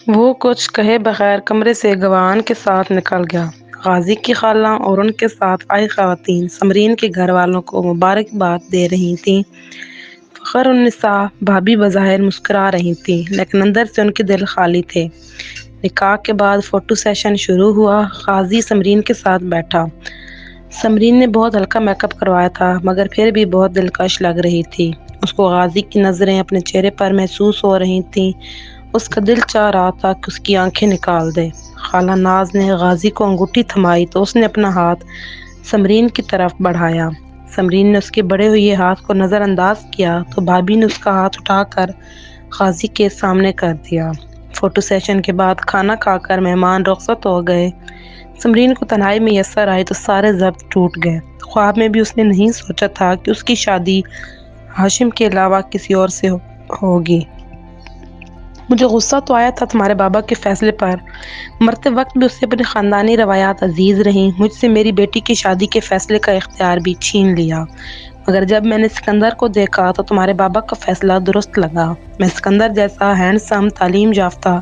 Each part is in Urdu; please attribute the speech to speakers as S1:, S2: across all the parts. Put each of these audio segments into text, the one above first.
S1: وہ کچھ کہے بغیر کمرے سے گوان کے ساتھ نکل گیا۔ غازی کی خالہ اور ان کے ساتھ آئی خواتین سمرین کے گھر والوں کو مبارکباد دے رہی تھیں۔ فخر النساء بھابھی بظاہر مسکرا رہی تھیں، لیکن اندر سے ان کے دل خالی تھے۔ نکاح کے بعد فوٹو سیشن شروع ہوا۔ غازی سمرین کے ساتھ بیٹھا۔ سمرین نے بہت ہلکا میک اپ کروایا تھا، مگر پھر بھی بہت دلکش لگ رہی تھی۔ اس کو غازی کی نظریں اپنے چہرے پر محسوس ہو رہی تھیں۔ اس کا دل چاہ رہا تھا کہ اس کی آنکھیں نکال دے۔ خالہ ناز نے غازی کو انگوٹھی تھمائی تو اس نے اپنا ہاتھ سمرین کی طرف بڑھایا۔ سمرین نے اس کے بڑھے ہوئے ہاتھ کو نظر انداز کیا تو بھابھی نے اس کا ہاتھ اٹھا کر غازی کے سامنے کر دیا۔ فوٹو سیشن کے بعد کھانا کھا کر مہمان رخصت ہو گئے۔ سمرین کو تنہائی میسر آئی تو سارے ضبط ٹوٹ گئے۔ خواب میں بھی اس نے نہیں سوچا تھا کہ اس کی شادی ہاشم کے علاوہ کسی اور سے ہوگی۔ مجھے غصہ تو آیا تھا تمہارے بابا کے فیصلے پر، مرتے وقت بھی اسے اپنی خاندانی روایات عزیز رہیں۔ مجھ سے میری بیٹی کی شادی کے فیصلے کا اختیار بھی چھین لیا، مگر جب میں نے سکندر کو دیکھا تو تمہارے بابا کا فیصلہ درست لگا۔ میں سکندر جیسا ہینڈسم، تعلیم یافتہ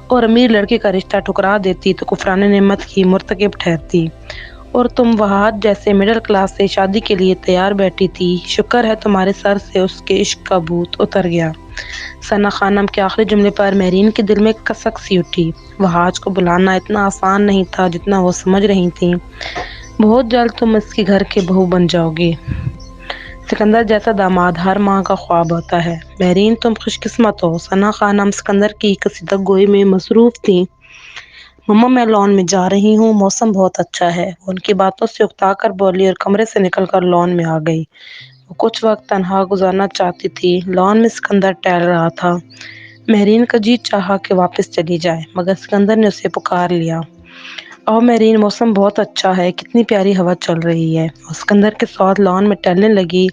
S1: اور امیر لڑکے کا رشتہ ٹھکرا دیتی تو کفران نعمت کی مرتکب ٹھہرتی، اور تم وہاد جیسے مڈل کلاس سے شادی کے لیے تیار بیٹھی تھی۔ شکر ہے تمہارے سر سے اس کے عشق کا بھوت اتر گیا۔ ثنا خانم کے آخری جملے پر مہرین کے دل میں کسک سی اٹھی۔ وہاج کو بلانا اتنا آسان نہیں تھا جتنا وہ سمجھ رہی تھیں۔ بہت جلد تم اس کے گھر کے بہو بن جاؤ گی۔ سکندر جیسا داماد ہر ماں کا خواب ہوتا ہے۔ مہرین تم خوش قسمت ہو۔ ثنا خانم سکندر کی قصیدہ گوئی میں مصروف تھیں۔ مما میں لان میں جا رہی ہوں، موسم بہت اچھا ہے، وہ ان کی باتوں سے اکتا کر بولی اور کمرے سے نکل کر لان میں آ گئی۔ وہ کچھ وقت تنہا گزارنا چاہتی تھی۔ لان میں سکندر ٹہل رہا تھا۔ مہرین کا جی چاہا کہ واپس چلی جائے، مگر سکندر نے اسے پکار لیا۔ او مہرین، موسم بہت اچھا ہے، کتنی پیاری ہوا چل رہی ہے۔ وہ سکندر کے ساتھ لان میں ٹہلنے لگی۔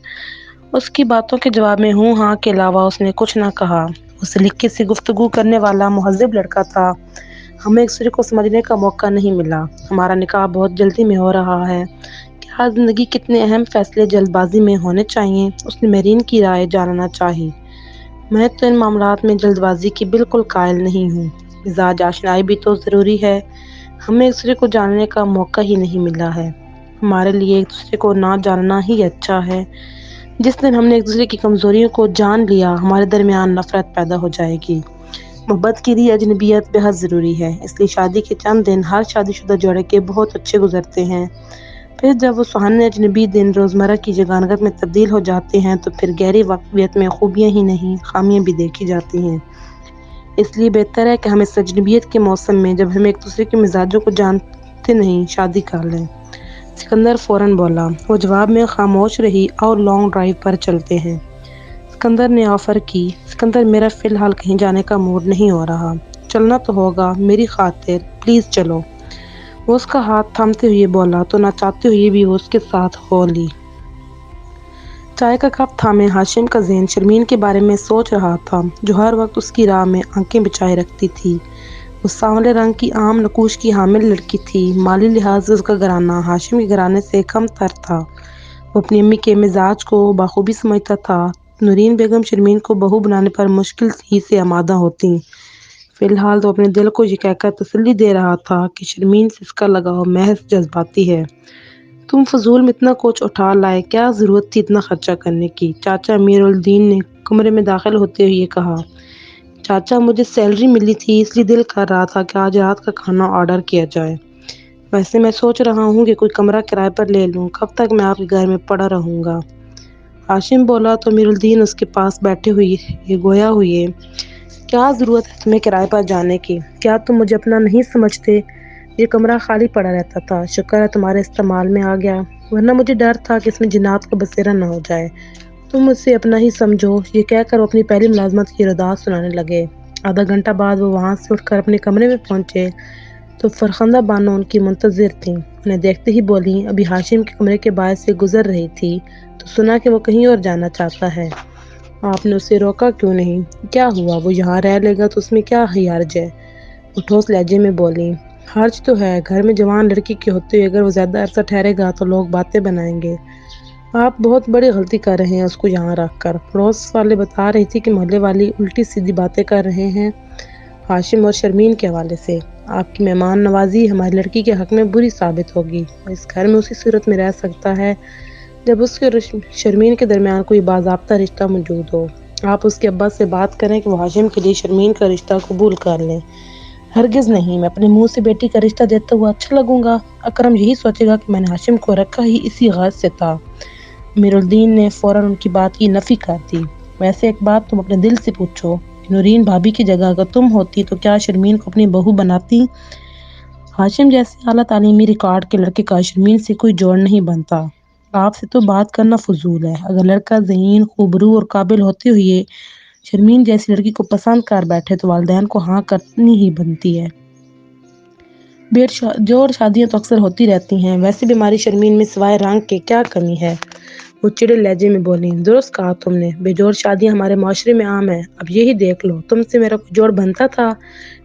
S1: اس کی باتوں کے جواب میں ہوں ہاں کے علاوہ اس نے کچھ نہ کہا۔ وہ سلیقے سے گفتگو کرنے والا مہذب لڑکا تھا۔ ہمیں ایک دوسرے کو سمجھنے کا موقع نہیں ملا۔ ہمارا نکاح بہت جلدی میں ہو رہا ہے۔ کیا زندگی کے اتنے اہم فیصلے جلد بازی میں ہونے چاہئیں؟ اس نے مہرین کی رائے جاننا چاہی۔ میں تو ان معاملات میں جلد بازی کی بالکل قائل نہیں ہوں۔ مزاج آشنائی بھی تو ضروری ہے۔ ہمیں ایک دوسرے کو جاننے کا موقع ہی نہیں ملا ہے۔ ہمارے لیے ایک دوسرے کو نہ جاننا ہی اچھا ہے۔ جس دن ہم نے ایک دوسرے کی کمزوریوں کو جان لیا، ہمارے درمیان نفرت پیدا ہو جائے گی۔ محبت کے لیے اجنبیت بے حد ضروری ہے، اس لیے شادی کے چند دن ہر شادی شدہ جوڑے کے بہت اچھے گزرتے ہیں۔ پھر جب وہ سہانے اجنبی دن روزمرہ کی جگانگت میں تبدیل ہو جاتے ہیں تو پھر گہری واقفیت میں خوبیاں ہی نہیں خامیاں بھی دیکھی جاتی ہیں۔ اس لیے بہتر ہے کہ ہم اس اجنبیت کے موسم میں، جب ہم ایک دوسرے کے مزاجوں کو جانتے نہیں، شادی کر لیں۔ سکندر فوراً بولا۔ وہ جواب میں خاموش رہی۔ اور لانگ ڈرائیو پر چلتے ہیں، سکندر نے آفر کی۔ سکندر، میرا فی الحال کہیں جانے کا موڈ نہیں ہو رہا۔ چلنا تو ہوگا میری خاطر، پلیز چلو۔ وہ اس کا ہاتھ تھامتے ہوئے بولا تو نہ چاہتے ہوئے بھی وہ اس کے ساتھ ہو لی۔ چائے کا کپ تھامے ہاشم کا ذہن شرمین کے بارے میں سوچ رہا تھا، جو ہر وقت اس کی راہ میں آنکھیں بچھائے رکھتی تھی۔ وہ سانولے رنگ کی عام نقوش کی حامل لڑکی تھی۔ مالی لحاظ سے اس کا گھرانہ ہاشم کے گھرانے سے کم تر تھا۔ وہ اپنی امی کے مزاج کو بخوبی سمجھتا تھا۔ نورین بیگم شرمین کو بہو بنانے پر مشکل ہی سے آمادہ ہوتیں۔ فی الحال تو اپنے دل کو یہ کہہ کر تسلی دے رہا تھا کہ شرمین سے اس کا لگاؤ محض جذباتی ہے۔ تم فضول میں اتنا کچھ اٹھا لائے، کیا ضرورت تھی اتنا خرچہ کرنے کی؟ چاچا امیر الدین نے کمرے میں داخل ہوتے ہوئے کہا۔ چاچا، مجھے سیلری ملی تھی، اس لیے دل کر رہا تھا کہ آج رات کا کھانا آرڈر کیا جائے۔ ویسے میں سوچ رہا ہوں کہ کوئی کمرہ کرائے پر لے لوں، کب تک میں آپ کے گھر میں پڑا رہوں گا؟ ہاشم بولا تو امیر الدین اس کے پاس بیٹھے ہوئے گویا ہوئے، کیا ضرورت ہے تمہیں کرائے پر جانے کی؟ کیا تم مجھے اپنا نہیں سمجھتے؟ یہ کمرہ خالی پڑا رہتا تھا، شکر ہے تمہارے استعمال میں آ گیا، ورنہ مجھے ڈر تھا کہ اس میں جنات کا بسیرا نہ ہو جائے۔ تم اسے اپنا ہی سمجھو۔ یہ کہہ کر وہ اپنی پہلی ملازمت کی رداعت سنانے لگے۔ آدھا گھنٹہ بعد وہ وہاں سے اٹھ کر اپنے کمرے میں پہنچے تو فرخندہ بانو ان کی منتظر تھیں۔ انہیں دیکھتے ہی بولیں، ابھی ہاشم کے کمرے کے باعث سے گزر رہی تھی تو سنا کہ وہ کہیں اور جانا چاہتا ہے۔ آپ نے اسے روکا کیوں نہیں؟ کیا ہوا، وہ یہاں رہ لے گا تو اس میں کیا حرج ہے؟ وہ ٹھوس لہجے میں بولیں، حرج تو ہے، گھر میں جوان لڑکی کے ہوتے ہوئے اگر وہ زیادہ عرصہ ٹھہرے گا تو لوگ باتیں بنائیں گے۔ آپ بہت بڑی غلطی کر رہے ہیں اس کو یہاں رکھ کر۔ پڑوس والے بتا رہی تھی کہ محلے والی الٹی سیدھی باتیں کر رہے ہیں۔ ہاشم اور شرمین کے حوالے سے: آپ کی مہمان نوازی ہماری لڑکی کے حق میں بری ثابت ہوگی، اور اس گھر میں اسی صورت میں رہ سکتا ہے جب اس کے شرمین کے درمیان کوئی باضابطہ رشتہ موجود ہو۔ آپ اس کے ابا سے بات کریں کہ وہ ہاشم کے لیے شرمین کا رشتہ قبول کر لیں۔ ہرگز نہیں، میں اپنے منہ سے بیٹی کا رشتہ دیتا ہوا اچھا لگوں گا۔ اکرم یہی سوچے گا کہ میں نے ہاشم کو رکھا ہی اسی غرض سے تھا۔ امیر الدین نے فوراً ان کی بات کی نفی کر دی۔ ویسے ایک بات تم اپنے دل سے پوچھو کہ نورین بھابی کی جگہ اگر تم ہوتی تو کیا شرمین کو اپنی بہو بناتی؟ ہاشم جیسے اعلیٰ تعلیمی ریکارڈ کے لڑکے کا شرمین سے کوئی جوڑ نہیں بنتا۔ آپ سے تو بات کرنا فضول ہے۔ اگر لڑکا ذہین، خوبرو اور قابل ہوتے ہوئے شرمین جیسی لڑکی کو پسند کر بیٹھے تو والدین کو ہاں کرنی ہی بنتی ہے۔ جوڑ شادیاں تو اکثر ہوتی رہتی ہیں، ویسے بھی ہماری شرمین میں سوائے رنگ کے کیا کمی ہے؟ وہ چڑے لہجے میں بولی: درست کہا تم نے، بے جوڑ شادیاں ہمارے معاشرے میں عام ہیں۔ اب یہی دیکھ لو، تم سے میرا کوئی جوڑ بنتا تھا؟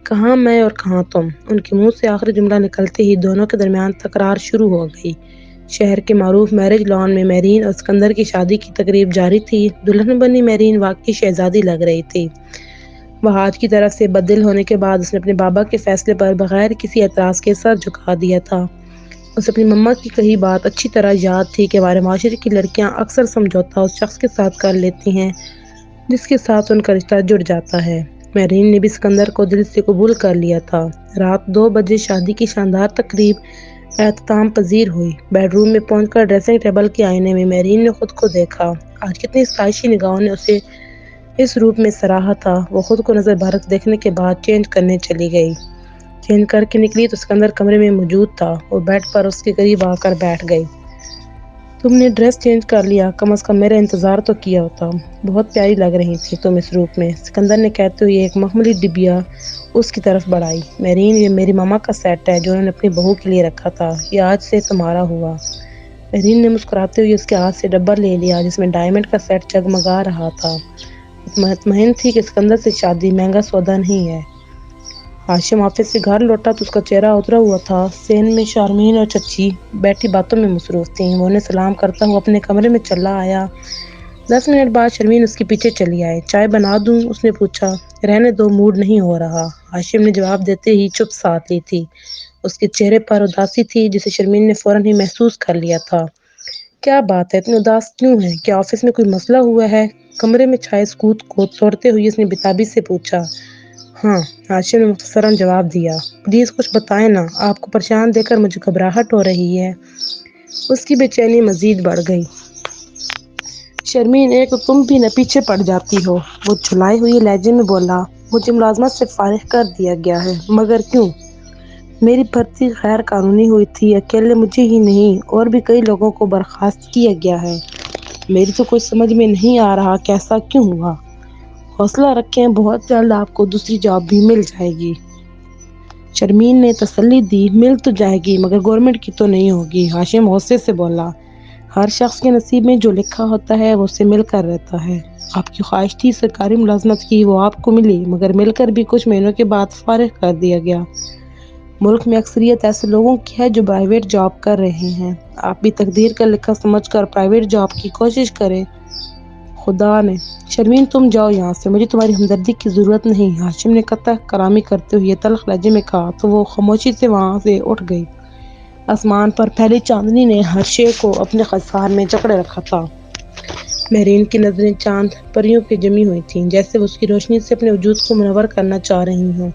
S1: کہاں میں اور کہاں تم۔ ان کے منہ سے آخری جملہ نکلتے ہی دونوں کے درمیان تکرار شروع ہو گئی۔ شہر کے معروف میرج لان میں میرین اور اسکندر کی شادی کی تقریب جاری تھی۔ دلہن بنی میرین واقعی شہزادی لگ رہی تھی۔ وہاج کی طرف سے بددل ہونے کے بعد اس نے اپنے بابا کے فیصلے پر بغیر کسی اعتراض کے سر جھکا دیا تھا۔ اسے اپنی مما کی کہی بات اچھی طرح یاد تھی کہ ہمارے معاشرے کی لڑکیاں اکثر سمجھوتا اس شخص کے ساتھ کر لیتی ہیں جس کے ساتھ ان کا رشتہ جڑ جاتا ہے۔ میرین نے بھی اسکندر کو دل سے قبول کر لیا تھا۔ رات 2 بجے شادی کی شاندار تقریب اختتام پذیر ہوئی۔ بیڈ روم میں پہنچ کر ڈریسنگ ٹیبل کے آئینے میں میرین نے خود کو دیکھا۔ آج کتنی ستائشی نگاہوں نے اسے اس روپ میں سراہا تھا۔ وہ خود کو نظر بھر دیکھنے کے بعد چینج کرنے چلی گئی۔ چینج کر کے نکلی تو اسکندر کمرے میں موجود تھا۔ وہ بیڈ پر اس کے قریب آ کر بیٹھ گئی۔ تم نے ڈریس چینج کر لیا، کم از کم میرا انتظار تو کیا ہوتا۔ بہت پیاری لگ رہی تھی تم اس روپ میں، اسکندر نے کہتے ہوئے ایک مخملی ڈبیا اس کی طرف بڑھائی۔ میرین، یہ میری ماما کا سیٹ ہے جو انہوں نے اپنی بہو کے لیے رکھا تھا، یہ آج سے تمہارا ہوا۔ میرین نے مسکراتے ہوئے اس کے ہاتھ سے ڈبہ لے لیا جس میں ڈائمنڈ کا سیٹ جگمگا رہا تھا۔ مطمئن تھی کہ اسکندر سے شادی مہنگا سودا نہیں ہے۔ ہاشم آفس سے گھر لوٹا تو اس کا چہرہ اترا ہوا تھا۔ صحن میں شارمین اور چچی بیٹھی باتوں میں مصروف تھیں۔ وہ انہیں سلام کرتا ہوا اپنے کمرے میں چلا آیا۔ 10 منٹ بعد شرمین اس کے پیچھے چلی آئی۔ چائے بنا دوں؟ اس نے پوچھا۔ رہنے دو، موڈ نہیں ہو رہا، ہاشم نے جواب دیتے ہی چپ ساتھ لی تھی۔ اس کے چہرے پر اداسی تھی جسے شرمین نے فوراً ہی محسوس کر لیا تھا۔ کیا بات ہے، اتنے اداس کیوں ہیں؟ کیا آفس میں کوئی مسئلہ ہوا ہے؟ کمرے میں چھائے سکوت کو توڑتے ہوئے اس نے بتابی سے پوچھا۔ ہاں، ہاشم نے مختصراً جواب دیا۔ پلیز کچھ بتائیں نا، آپ کو پریشان دیکھ کر مجھے گھبراہٹ ہو رہی ہے۔ اس کی بے چینی مزید بڑھ گئی۔ شرمین، ایک تو تم بھی نہ پیچھے پڑ جاتی ہو۔ وہ جھلائے ہوئے لہجے میں بولا۔ مجھے ملازمت سے فارغ کر دیا گیا ہے، مگر کیوں؟ میری بھرتی غیر قانونی ہوئی تھی، اکیلے مجھے ہی نہیں اور بھی کئی لوگوں کو برخاست کیا گیا ہے۔ میری تو کچھ سمجھ میں نہیں آ رہا کہ ایسا کیوں ہوا۔ حوصلہ رکھیں، بہت جلد آپ کو دوسری جاب بھی مل جائے گی۔ شرمین نے تسلی دی۔ مل تو جائے گی مگر گورنمنٹ کی تو نہیں ہوگی۔ ہاشم غصے سے بولا۔ ہر شخص کے نصیب میں جو لکھا ہوتا ہے وہ اسے مل کر رہتا ہے۔ آپ کی خواہش تھی سرکاری ملازمت کی، وہ آپ کو ملی، مگر مل کر بھی کچھ مہینوں کے بعد فارغ کر دیا گیا۔ ملک میں اکثریت ایسے لوگوں کی ہے جو پرائیویٹ جاب کر رہے ہیں۔ آپ بھی تقدیر کا لکھا سمجھ کر پرائیویٹ جاب کی کوشش کریں۔ خدا نے۔ شرمین، تم جاؤ یہاں سے، مجھے تمہاری ہمدردی کی ضرورت نہیں، ہاشم نے قطع کلامی کرتے ہوئے تلخ لہجے میں کہا تو وہ خاموشی سے وہاں سے اٹھ گئی۔ آسمان پر پھیلی چاندنی نے ہر شے کو اپنے خضار میں جکڑے رکھا تھا۔ میرین کی نظریں چاند پریوں پہ جمی ہوئی تھیں، جیسے وہ اس کی روشنی سے اپنے وجود کو منور کرنا چاہ رہی ہوں۔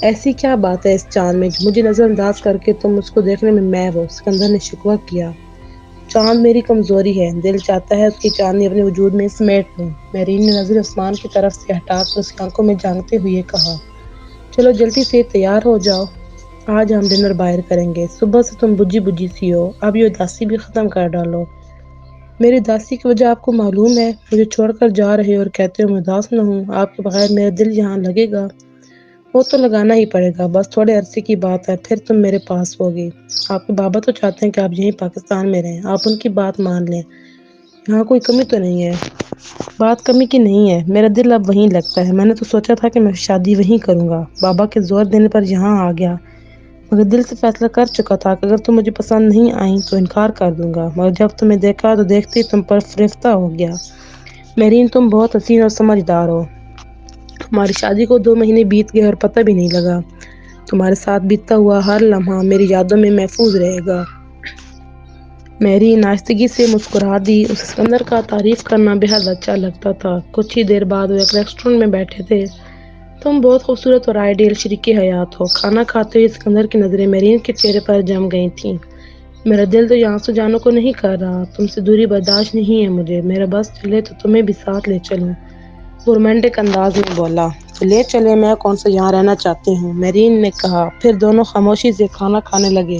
S1: ایسی کیا بات ہے اس چاند میں جو مجھے نظر انداز کر کے تم اس کو دیکھنے میں محو ہو؟ اسکندر نے شکوہ کیا۔ چاند میری کمزوری ہے، دل چاہتا ہے اس کی چاندنی اپنے وجود میں سمیٹ لوں۔ میرین نے نظر آسمان کی طرف سے ہٹا کر اس کی آنکھوں میں جھانکتے ہوئے کہا۔ چلو جلدی سے تیار ہو جاؤ، آج ہم ڈنر باہر کریں گے۔ صبح سے تم بجھی بجھی سی ہو، اب یہ اداسی بھی ختم کر ڈالو۔ میری اداسی کی وجہ آپ کو معلوم ہے؟ مجھے چھوڑ کر جا رہے اور کہتے ہو میں اداس نہ ہوں؟ آپ کے بغیر میرا دل یہاں لگے گا؟ وہ تو لگانا ہی پڑے گا، بس تھوڑے عرصے کی بات ہے، پھر تم میرے پاس ہوگی۔ آپ کے بابا تو چاہتے ہیں کہ آپ یہیں پاکستان میں رہیں، آپ ان کی بات مان لیں، یہاں کوئی کمی تو نہیں ہے۔ بات کمی کی نہیں ہے، میرا دل اب وہیں لگتا ہے۔ میں نے تو سوچا تھا کہ میں شادی وہیں کروں گا، بابا کے زور دینے پر یہاں آ گیا، مگر دل سے فیصلہ کر چکا تھا کہ اگر تم مجھے پسند نہیں آئیں تو انکار کر دوں گا، مگر جب تمہیں دیکھا تو دیکھتے ہی تم پر فریفتہ ہو گیا۔ میرین، تم بہت حسین اور سمجھدار ہو۔ تمہاری شادی کو 2 مہینے بیت گئے اور پتہ بھی نہیں لگا۔ تمہارے ساتھ بیتا ہوا ہر لمحہ میری یادوں میں محفوظ رہے گا۔ میری ناشتگی سے مسکرا دی۔ اس اسکندر کا تعریف کرنا بے حد اچھا لگتا تھا۔ کچھ ہی دیر بعد وہ ایک ریسٹورینٹ میں بیٹھے تھے۔ تم بہت خوبصورت اور آئیڈیل شریک حیات ہو۔ کھانا کھاتے ہوئے اسکندر کی نظریں میرین کے چہرے پر جم گئی تھیں۔ میرا دل تو یہاں سے جانے کو نہیں کر رہا۔ تم سے دوری برداشت نہیں ہے مجھے۔ میرا بس چلے تو تمہیں بھی ساتھ لے چلوں۔ وہ رومانٹک انداز میں بولا۔ تو لے چلے، میں کون سا یہاں رہنا چاہتی ہوں، میرین نے کہا۔ پھر دونوں خاموشی سے کھانا کھانے لگے۔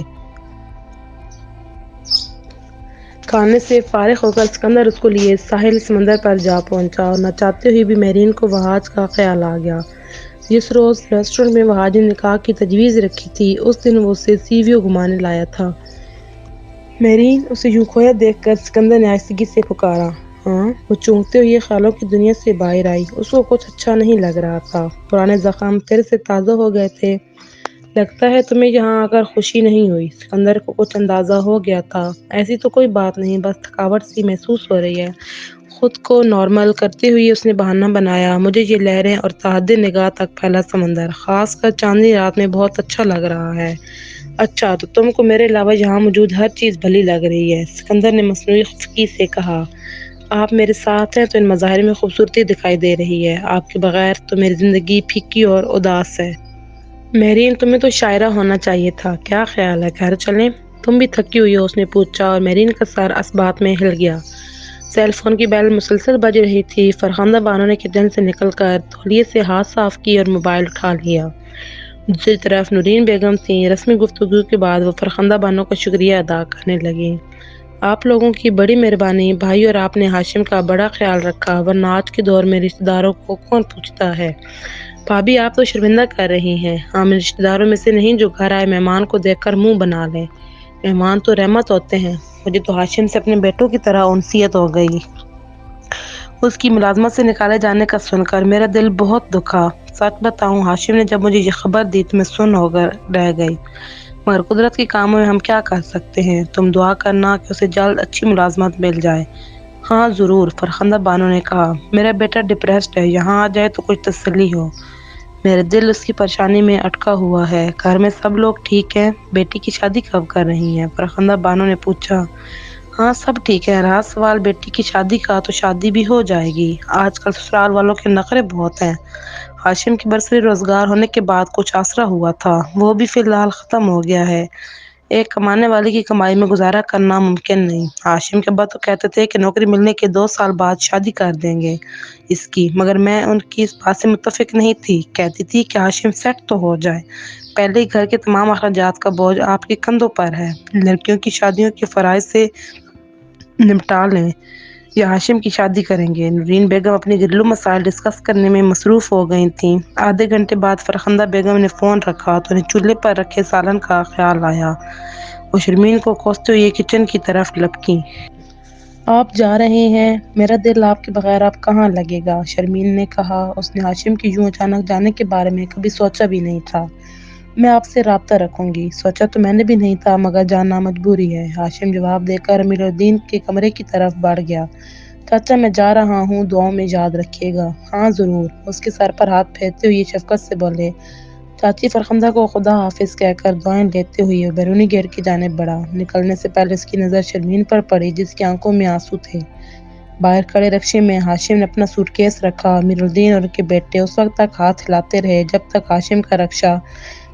S1: کھانے سے فارغ ہو کر اسکندر اس کو لیے ساحل سمندر پر جا پہنچا اور نہ چاہتے ہوئے بھی میرین کو وہ آج کا خیال آ گیا۔ جس روز ریسٹورینٹ میں وہ آج نکاح کی تجویز رکھی تھی، اس دن وہ اسے سی ویو گھمانے لایا تھا۔ میرین اسے یوں کھویا دیکھ کر اسکندر نے آہستگی سے پکارا، ہاں؟ وہ چونکتے ہوئے خیالوں کی دنیا سے باہر آئی۔ اس کو کچھ اچھا نہیں لگ رہا تھا۔ پرانے زخم پھر سے تازہ ہو گئے تھے۔ لگتا ہے تمہیں یہاں آ کر خوشی نہیں ہوئی۔ اسکندر کو کچھ اندازہ ہو گیا تھا۔ ایسی تو کوئی بات نہیں، بس تھکاوٹ سی محسوس ہو رہی ہے۔ خود کو نارمل کرتے ہوئے اس نے بہانہ بنایا، مجھے یہ لہریں اور تحت نگاہ تک پھیلا سمندر، خاص کر چاندنی رات میں بہت اچھا لگ رہا ہے۔ اچھا، تو تم کو میرے علاوہ یہاں موجود ہر چیز بھلی لگ رہی ہے، اسکندر نے مصنوعی خفگی سے کہا۔ آپ میرے ساتھ ہیں تو ان مظاہر میں خوبصورتی دکھائی دے رہی ہے، آپ کے بغیر تو میری زندگی پھیکی اور اداس ہے۔ میرین، تمہیں تو شاعرہ ہونا چاہیے تھا۔ کیا خیال ہے گھر چلیں؟ تم بھی تھکی ہوئی ہو، اس نے پوچھا، اور میرین کا سر اس بات میں ہل گیا۔ سیل فون کی بیل مسلسل بج رہی تھی۔ فرخندہ بانو نے کچن سے نکل کر تولیے سے ہاتھ صاف کیے اور موبائل اٹھا لیا۔ دوسری طرف نورین بیگم تھیں۔ رسمی گفتگو کے بعد وہ فرخندہ بانو کا شکریہ ادا کرنے لگیں۔ آپ لوگوں کی بڑی مہربانی، بھائی، اور آپ نے ہاشم کا بڑا خیال رکھا، ورنہ آج کے دور میں رشتہ داروں کو کون پوچھتا ہے۔ بھابھی، آپ تو شرمندہ کر رہی ہیں۔ ہم رشتہ داروں میں سے نہیں جو گھر آئے مہمان کو دیکھ کر منہ بنا لیں۔ مہمان تو رحمت ہوتے ہیں۔ مجھے تو ہاشم سے اپنے بیٹوں کی طرح انسیت ہو گئی۔ اس کی ملازمت سے نکالے جانے کا سن کر میرا دل بہت دکھا۔ سچ بتاؤں، ہاشم نے جب مجھے یہ خبر دی تو میں سن ہو کر رہ گئی، مگر قدرت کے کاموں میں ہم کیا کر سکتے ہیں۔ تم دعا کرنا کہ اسے جلد اچھی ملازمت مل جائے۔ ہاں ضرور، فرخندہ بانو نے کہا۔ میرا بیٹا ڈپریسڈ ہے، یہاں آ جائے تو کچھ تسلی ہو۔ میرا دل اس کی پریشانی میں اٹکا ہوا ہے۔ گھر میں سب لوگ ٹھیک ہیں؟ بیٹی کی شادی کب کر رہی ہیں؟ فرخندہ بانو نے پوچھا۔ ہاں سب ٹھیک ہے، رہا سوال بیٹی کی شادی کا تو شادی بھی ہو جائے گی۔ آج کل سسرال والوں کے نخرے بہت ہیں۔ ہاشم کی برسری روزگار ہونے کے بعد کچھ آسرا ہوا تھا، وہ بھی فی الحال ختم ہو گیا ہے۔ ایک کمانے والے کی کمائی میں گزارا کرنا ممکن نہیں۔ ہاشم کے ابا تو کہتے تھے کہ نوکری ملنے کے 2 سال بعد شادی کر دیں گے اس کی، مگر میں ان کی اس بات سے متفق نہیں تھی۔ کہتی تھی کہ ہاشم سیٹ تو ہو جائے، پہلے ہی گھر کے تمام اخراجات کا بوجھ آپ کے کندھوں پر ہے، لڑکیوں کی شادیوں کے فرائض سے نمٹا لیں یا ہاشم کی شادی کریں گے۔ نورین بیگم اپنے گھریلو مسائل ڈسکس کرنے میں مصروف ہو گئی تھیں۔ آدھے گھنٹے بعد فرخندہ بیگم نے فون رکھا تو انہیں چولہے پر رکھے سالن کا خیال آیا۔ وہ شرمین کو کوستے ہوئے کچن کی طرف لپکیں۔ آپ جا رہے ہیں؟ میرا دل آپ کے بغیر اب کہاں لگے گا، شرمین نے کہا۔ اس نے ہاشم کی یوں اچانک جانے کے بارے میں کبھی سوچا بھی نہیں تھا۔ میں آپ سے رابطہ رکھوں گی۔ سوچا تو میں نے بھی نہیں تھا، مگر جانا مجبوری ہے، ہاشم جواب دے کر امیر الدین کے کمرے کی طرف بڑھ گیا۔ چاچا میں جا رہا ہوں، دعاؤں میں یاد رکھیے گا۔ ہاں ضرور، اس کے سر پر ہاتھ پھیرتے ہوئے شفقت سے بولے۔ چاچی فرخندہ کو خدا حافظ کہہ کر دعائیں لیتے ہوئے بیرونی گیٹ کی جانب بڑھا۔ نکلنے سے پہلے اس کی نظر شرمین پر پڑی، جس کی آنکھوں میں آنسو تھے۔ باہر کھڑے رکشے میں ہاشم نے اپنا سوٹ کیس رکھا۔ امیر الدین اور ان کے بیٹے اس وقت تک ہاتھ ہلاتے رہے جب تک ہاشم کا رکشہ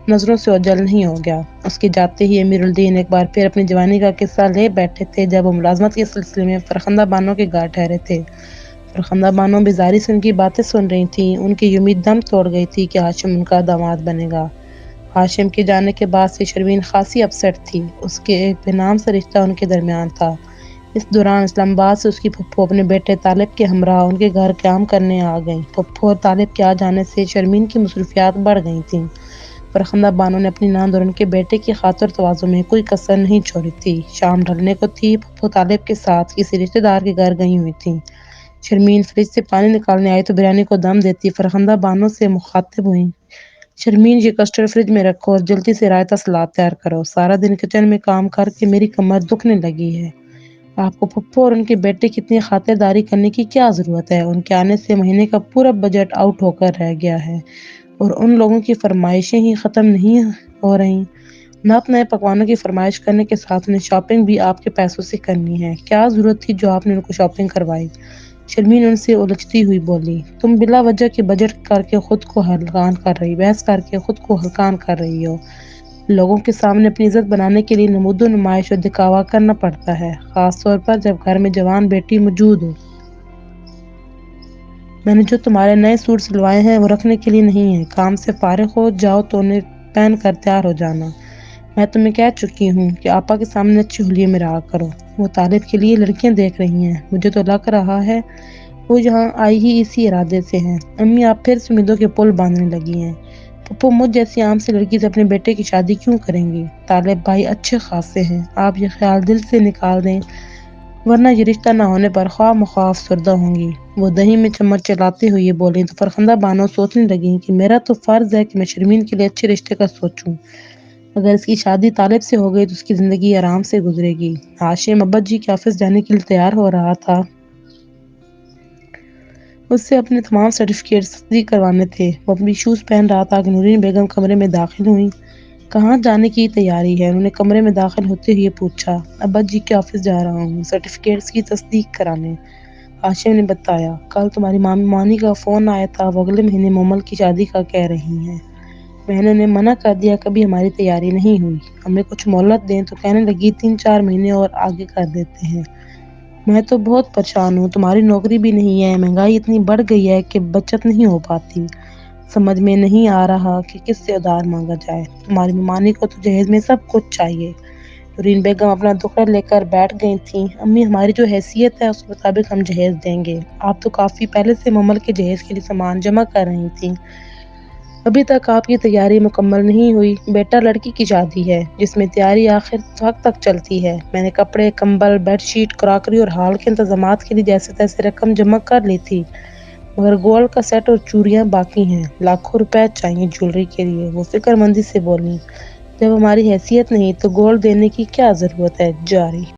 S1: نظروں سے اوجھل نہیں ہو گیا۔ اس کے جاتے ہی امیر الدین ایک بار پھر اپنی جوانی کا قصہ لے بیٹھے تھے جب وہ ملازمت کے سلسلے میں فرخندہ بانو کے گھر ٹھہرے تھے۔ فرخندہ بانو بیزاری سے ان کی باتیں سن رہی تھیں۔ ان کی امید دم توڑ گئی تھی کہ ہاشم ان کا داماد بنے گا۔ ہاشم کے جانے کے بعد سے شرمین خاصی اپسیٹ تھی۔ اس کے ایک بے نام سے رشتہ ان کے درمیان تھا۔ اس دوران اسلام آباد سے اس کی پھپھو اپنے بیٹے طالب کے ہمراہ ان کے گھر قیام کرنے آ گئیں۔ پھپھو اور طالب کے آ جانے سے شرمین کی مصروفیات بڑھ گئی تھیں۔ فرخندہ بانو نے اپنی ناند اور ان کے بیٹے کی خاطر تواضع میں کوئی کسر نہیں چھوڑی تھی۔ شام ڈھلنے کو تھی۔ پھپھو طالب کے ساتھ کسی رشتہ دار کے گھر گئی ہوئی تھیں۔ شرمین فریج سے پانی نکالنے آئی تو بریانی کو دم دیتی فرخندہ بانو سے مخاطب ہوئیں۔ شرمین، یہ کسٹرڈ فریج میں رکھو اور جلدی سے رائتہ سلاد تیار کرو، سارا دن کچن میں کام کر کے میری کمر دکھنے لگی ہے۔ آپ کو پھپھو اور ان کے بیٹے کی اتنی خاطرداری کرنے کی کیا ضرورت ہے؟ ان کے آنے سے مہینے کا پورا بجٹ آؤٹ ہو کر رہ گیا ہے اور ان لوگوں کی فرمائشیں ہی ختم نہیں ہو رہی۔ نئے نئے پکوانوں کی فرمائش کرنے کے ساتھ انہیں شاپنگ بھی آپ کے پیسوں سے کرنی ہے۔ کیا ضرورت تھی جو آپ نے ان کو شاپنگ کروائی؟ شرمین ان سے الجھتی ہوئی بولی۔ تم بلا وجہ کے بجٹ کر کے خود کو ہلکان کر رہی، بحث کر کے خود کو ہلکان کر رہی ہو۔ لوگوں کے سامنے اپنی عزت بنانے کے لیے نمود و نمائش اور دکھاوا کرنا پڑتا ہے، خاص طور پر جب گھر میں جوان بیٹی موجود ہو۔ میں نے جو تمہارے نئے سوٹ سلوائے ہیں وہ رکھنے کے لیے نہیں ہیں، کام سے فارغ ہو جاؤ تو انہیں پہن کر تیار ہو جانا۔ میں تمہیں کہہ چکی ہوں کہ آپا کے سامنے اچھی حلیے میں رہا کرو۔ وہ طالب کے لیے لڑکیاں دیکھ رہی ہیں، مجھے تو لگ رہا ہے وہ یہاں آئی ہی اسی ارادے سے ہیں۔ امی آپ پھر سے امیدوں کے پل باندھنے لگی ہیں۔ پھپھو مجھ جیسی عام سے لڑکی سے اپنے بیٹے کی شادی کیوں کریں گی؟ طالب بھائی اچھے خاصے ہیں، آپ یہ خیال دل سے نکال دیں ورنہ یہ رشتہ نہ ہونے پر خواہ مخواہ افسردہ ہوں گی۔ وہ دہی میں چمچ چلاتے ہوئے یہ بولیں تو فرخندہ بانو سوچنے لگیں کہ میرا تو فرض ہے کہ میں شرمین کے لیے اچھے رشتے کا سوچوں۔ اگر اس کی شادی طالب سے ہو گئی تو اس کی زندگی آرام سے گزرے گی۔ ہاشم ابد جی کے آفس جانے کے لیے تیار ہو رہا تھا۔ اس سے اپنے تمام سرٹیفکیٹس تصدیق کروانے تھے۔ وہ اپنی شوز پہن رہا تھا کہ نورین بیگم کمرے میں داخل ہوئیں۔ کہاں جانے کی تیاری ہے؟ انہوں نے کمرے میں داخل ہوتے ہوئے پوچھا۔ ابد جی کے آفس جا رہا ہوں سرٹیفکیٹس کی تصدیق کرانے، ہاشم نے بتایا۔ کل تمہاری مامی مانی کا فون آیا تھا، وہ اگلے مہینے مومل کی شادی کا کہہ رہی ہیں۔ میں نے انہیں منع کر دیا، کبھی ہماری تیاری نہیں ہوئی۔ ہمیں کچھ مہلت دیں تو کہنے لگی 3-4 مہینے اور آگے کر دیتے ہیں۔ میں تو بہت پریشان ہوں، تمہاری نوکری بھی نہیں ہے، مہنگائی اتنی بڑھ گئی ہے کہ بچت نہیں ہو پاتی۔ سمجھ میں نہیں آ رہا کہ کس سے ادھار مانگا جائے۔ تمہاری ممانی کو تو جہیز میں سب کچھ چاہیے۔ نورین بیگم اپنا دکڑ لے کر بیٹھ گئی تھیں۔ امی ہماری جو حیثیت ہے اس کے مطابق ہم جہیز دیں گے۔ آپ تو کافی پہلے سے مومل کے جہیز کے لیے سامان جمع کر رہی تھیں۔ ابھی تک آپ کی تیاری مکمل نہیں ہوئی۔ بیٹا لڑکی کی شادی ہے جس میں تیاری آخر وقت تک چلتی ہے۔ میں نے کپڑے، کمبل، بیڈ شیٹ، کراکری اور ہال کے انتظامات کے لیے جیسے تیسے رقم جمع کر لی تھی، مگر گولڈ کا سیٹ اور چوڑیاں باقی ہیں۔ لاکھوں روپے چاہیے جیولری کے لیے، وہ فکر مندی سے بولیں۔ جب ہماری حیثیت نہیں تو گولڈ دینے کی کیا ضرورت ہے؟ جاری